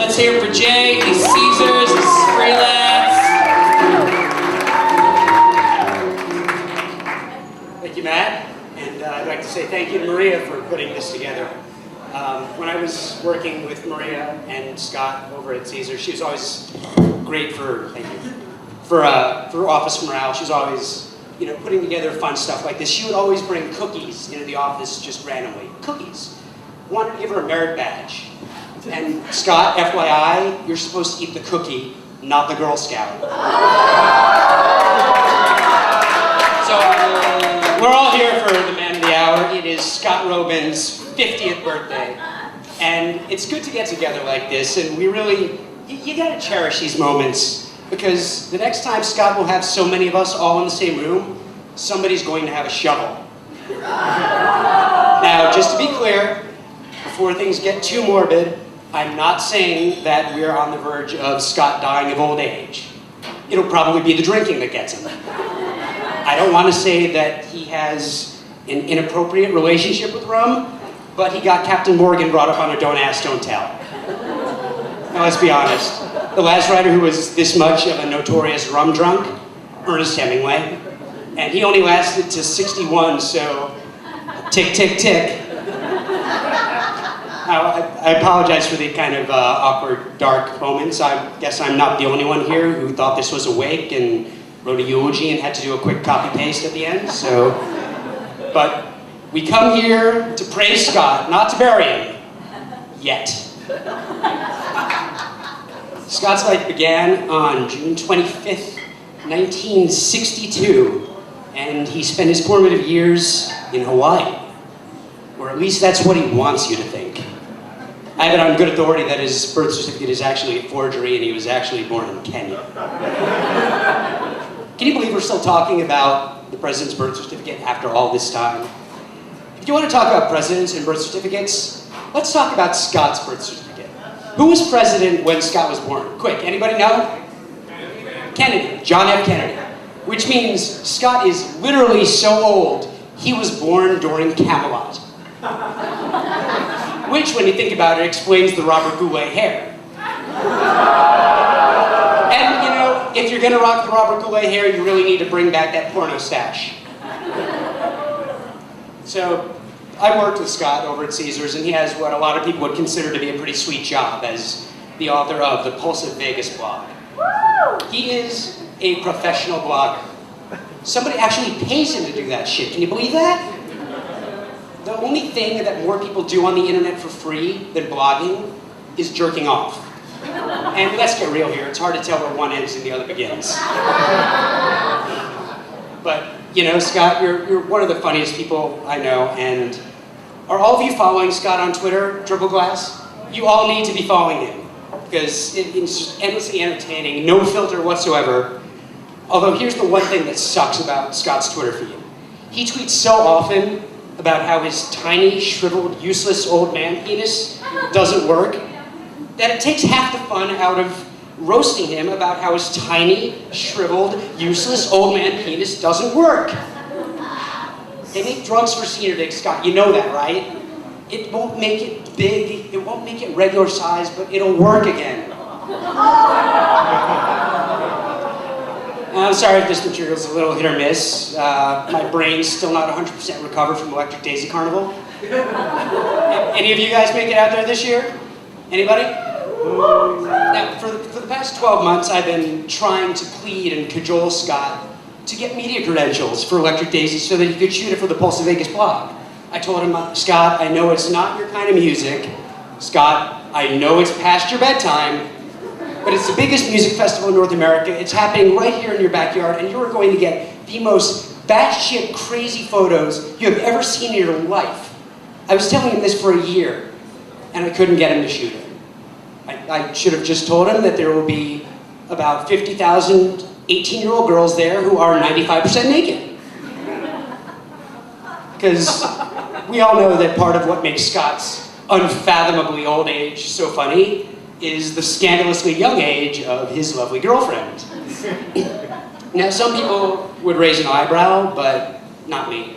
Let's hear it for Jay. He's Caesars. He's freelance. Thank you, Matt. And I'd like to say thank you to Maria for putting this together. When I was working with Maria and Scott over at Caesars, she was always great for office morale. She was always, putting together fun stuff like this. She would always bring cookies into the office just randomly. Cookies. Wanted to give her a merit badge. And Scott, FYI, you're supposed to eat the cookie, not the Girl Scout. So we're all here for the man of the hour. It is Scott Roeben's 50th birthday. And it's good to get together like this, and we really, you gotta cherish these moments, because the next time Scott will have so many of us all in the same room, somebody's going to have a shovel. Now, just to be clear, before things get too morbid, I'm not saying that we're on the verge of Scott dying of old age. It'll probably be the drinking that gets him. I don't want to say that he has an inappropriate relationship with rum, but he got Captain Morgan brought up on a don't ask, don't tell. Now let's be honest. The last writer who was this much of a notorious rum drunk, Ernest Hemingway, and he only lasted to 61, so tick, tick, tick. I apologize for the kind of awkward, dark moments. I guess I'm not the only one here who thought this was a wake and wrote a eulogy and had to do a quick copy-paste at the end, so. But we come here to praise Scott, not to bury him. Yet. Scott's life began on June 25th, 1962, and he spent his formative years in Hawaii. Or at least that's what he wants you to think. I have it on good authority that his birth certificate is actually a forgery and he was actually born in Kenya. Can you believe we're still talking about the president's birth certificate after all this time? If you want to talk about presidents and birth certificates, let's talk about Scott's birth certificate. Who was president when Scott was born? Quick, anybody know? Kennedy, John F. Kennedy. Which means Scott is literally so old, he was born during Camelot. Which, when you think about it, explains the Robert Goulet hair. And, if you're gonna rock the Robert Goulet hair, you really need to bring back that porno stash. So, I worked with Scott over at Caesars, and he has what a lot of people would consider to be a pretty sweet job as the author of the Pulse of Vegas blog. He is a professional blogger. Somebody actually pays him to do that shit. Can you believe that? The only thing that more people do on the internet for free than blogging is jerking off. And let's get real here, it's hard to tell where one ends and the other begins. But, Scott, you're one of the funniest people I know, and are all of you following Scott on Twitter, Triple Glass? You all need to be following him, because it's just endlessly entertaining, no filter whatsoever. Although here's the one thing that sucks about Scott's Twitter feed. He tweets so often about how his tiny, shriveled, useless old man penis doesn't work, that it takes half the fun out of roasting him about how his tiny, shriveled, useless old man penis doesn't work. They make drugs for senior dicks, Scott, you know that, right? It won't make it big, it won't make it regular size, but it'll work again. I'm sorry if this material's a little hit or miss. My brain's still not 100% recovered from Electric Daisy Carnival. Any of you guys make it out there this year? Anybody? Now, for the past 12 months, I've been trying to plead and cajole Scott to get media credentials for Electric Daisy so that he could shoot it for the Pulse of Vegas blog. I told him, Scott, I know it's not your kind of music. Scott, I know it's past your bedtime. But it's the biggest music festival in North America. It's happening right here in your backyard, and you are going to get the most batshit crazy photos you have ever seen in your life. I was telling him this for a year, and I couldn't get him to shoot it. I should have just told him that there will be about 50,000 18-year-old girls there who are 95% naked. Because we all know that part of what makes Scott's unfathomably old age so funny is the scandalously young age of his lovely girlfriend. Now, some people would raise an eyebrow, but not me.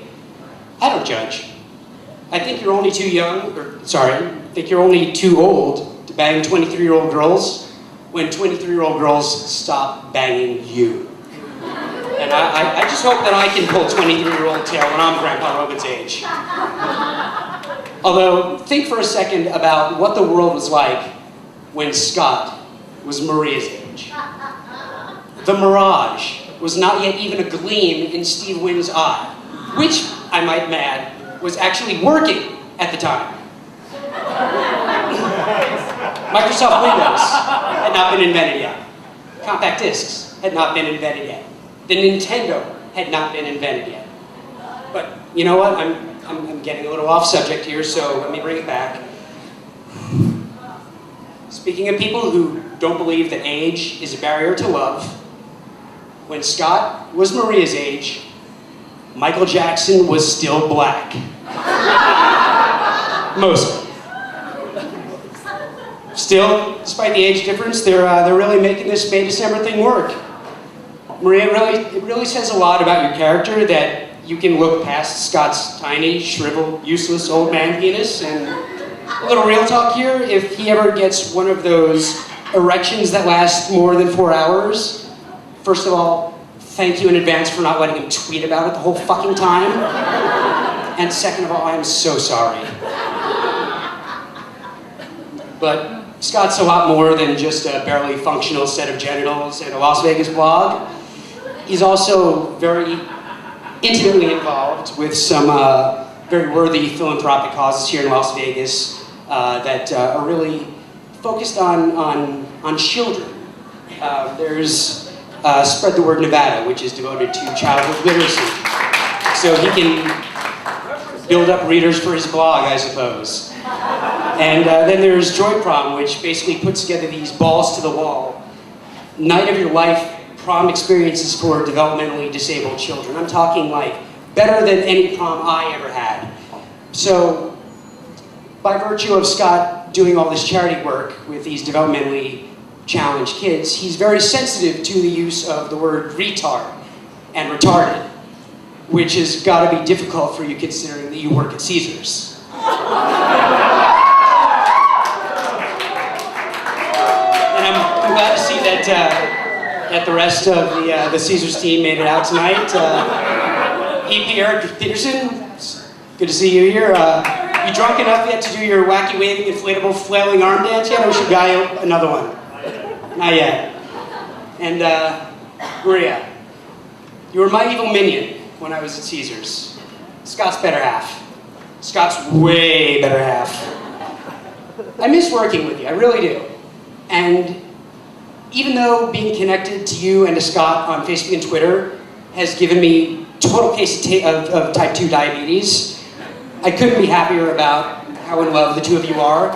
I don't judge. I think you're only too young, I think you're only too old to bang 23-year-old girls when 23-year-old girls stop banging you. And I just hope that I can pull 23-year-old tail when I'm Grandpa Roben's age. Although, think for a second about what the world was like when Scott was Maria's age. The mirage was not yet even a gleam in Steve Wynn's eye, which, I might add, was actually working at the time. Microsoft Windows had not been invented yet. Compact discs had not been invented yet. The Nintendo had not been invented yet. But you know what? I'm getting a little off subject here, so let me bring it back. Speaking of people who don't believe that age is a barrier to love, when Scott was Maria's age, Michael Jackson was still black. Mostly. Still, despite the age difference, they're really making this May December thing work. Maria, it really says a lot about your character that you can look past Scott's tiny, shriveled, useless old man penis. And a little real talk here, if he ever gets one of those erections that last more than 4 hours, first of all, thank you in advance for not letting him tweet about it the whole fucking time. And second of all, I am so sorry. But Scott's a lot more than just a barely functional set of genitals and a Las Vegas blog. He's also very intimately involved with some very worthy philanthropic causes here in Las Vegas that are really focused on children. There's Spread the Word Nevada, which is devoted to childhood literacy. So he can build up readers for his blog, I suppose. And then there's Joy Prom, which basically puts together these balls to the wall, night of your life prom experiences for developmentally disabled children. I'm talking like better than any prom I ever had. So by virtue of Scott doing all this charity work with these developmentally challenged kids, he's very sensitive to the use of the word retard and retarded, which has got to be difficult for you considering that you work at Caesars. And I'm glad to see that the rest of the Caesars team made it out tonight. EP Eric Peterson, it's good to see you here. You drunk enough yet to do your wacky waving inflatable flailing arm dance yet, or should guy another one? Not yet. And Maria, you were my evil minion when I was at Caesars. Scott's better half. Scott's way better half. I miss working with you, I really do. And even though being connected to you and to Scott on Facebook and Twitter has given me total case of type 2 diabetes, I couldn't be happier about how in love the two of you are.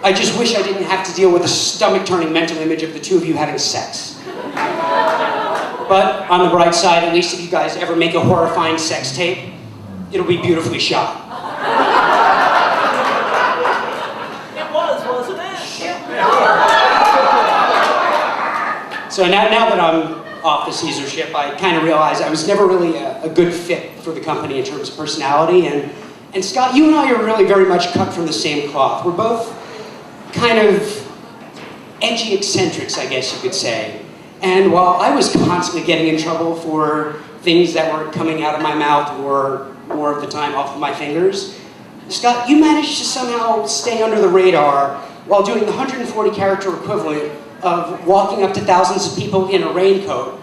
I just wish I didn't have to deal with the stomach-turning mental image of the two of you having sex. But on the bright side, at least if you guys ever make a horrifying sex tape, it'll be beautifully shot. It was, wasn't it? So now that I'm off the Caesar ship, I kind of realized I was never really a good fit for the company in terms of personality. And Scott, you and I are really very much cut from the same cloth. We're both kind of edgy eccentrics, I guess you could say. And while I was constantly getting in trouble for things that were coming out of my mouth or more of the time off of my fingers, Scott, you managed to somehow stay under the radar while doing the 140 character equivalent of walking up to thousands of people in a raincoat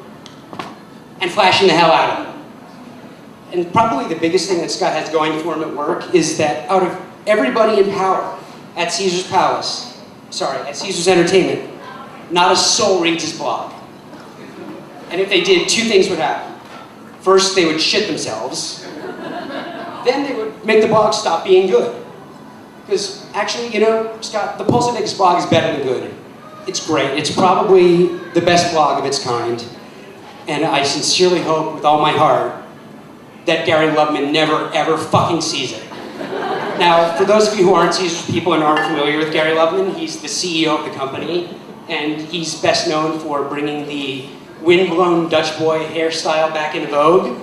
and flashing the hell out of them. And probably the biggest thing that Scott has going for him at work is that out of everybody in power at Caesar's Palace, at Caesar's Entertainment, not a soul reads his blog. And if they did, two things would happen. First, they would shit themselves. Then they would make the blog stop being good. Because actually, you know, Scott, the Pulse of Vegas blog is better than good. It's great. It's probably the best blog of its kind. And I sincerely hope with all my heart that Gary Loveman never, ever fucking sees it. Now, for those of you who aren't Caesars people and aren't familiar with Gary Loveman, he's the CEO of the company, and he's best known for bringing the windblown Dutch boy hairstyle back in vogue,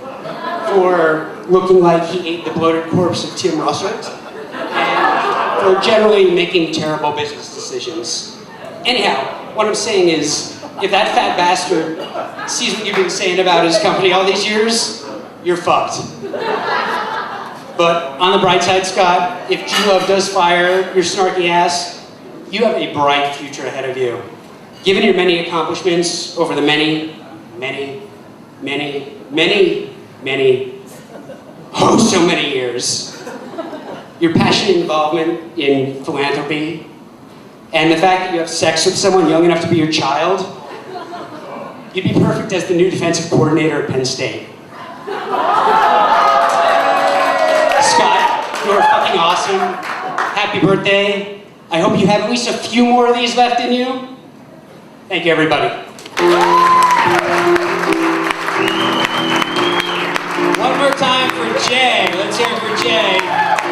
for looking like he ate the bloated corpse of Tim Russert, and for generally making terrible business decisions. Anyhow, what I'm saying is, if that fat bastard sees what you've been saying about his company all these years, you're fucked. But on the bright side, Scott, if G-Love does fire your snarky ass, you have a bright future ahead of you. Given your many accomplishments over the many, oh, so many years, your passionate involvement in philanthropy, and the fact that you have sex with someone young enough to be your child, you'd be perfect as the new defensive coordinator at Penn State. Scott, you're fucking awesome. Happy birthday. I hope you have at least a few more of these left in you. Thank you, everybody. One more time for Jay. Let's hear it for Jay.